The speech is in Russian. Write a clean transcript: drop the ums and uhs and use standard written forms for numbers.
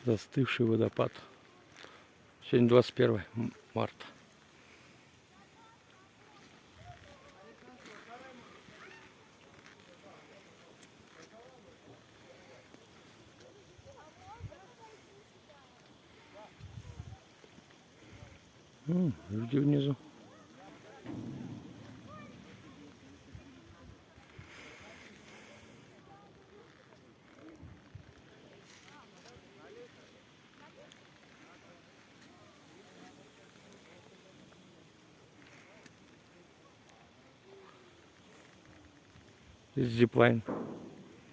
Застывший водопад. Сегодня 21 марта. Люди внизу. Здесь зиплайн.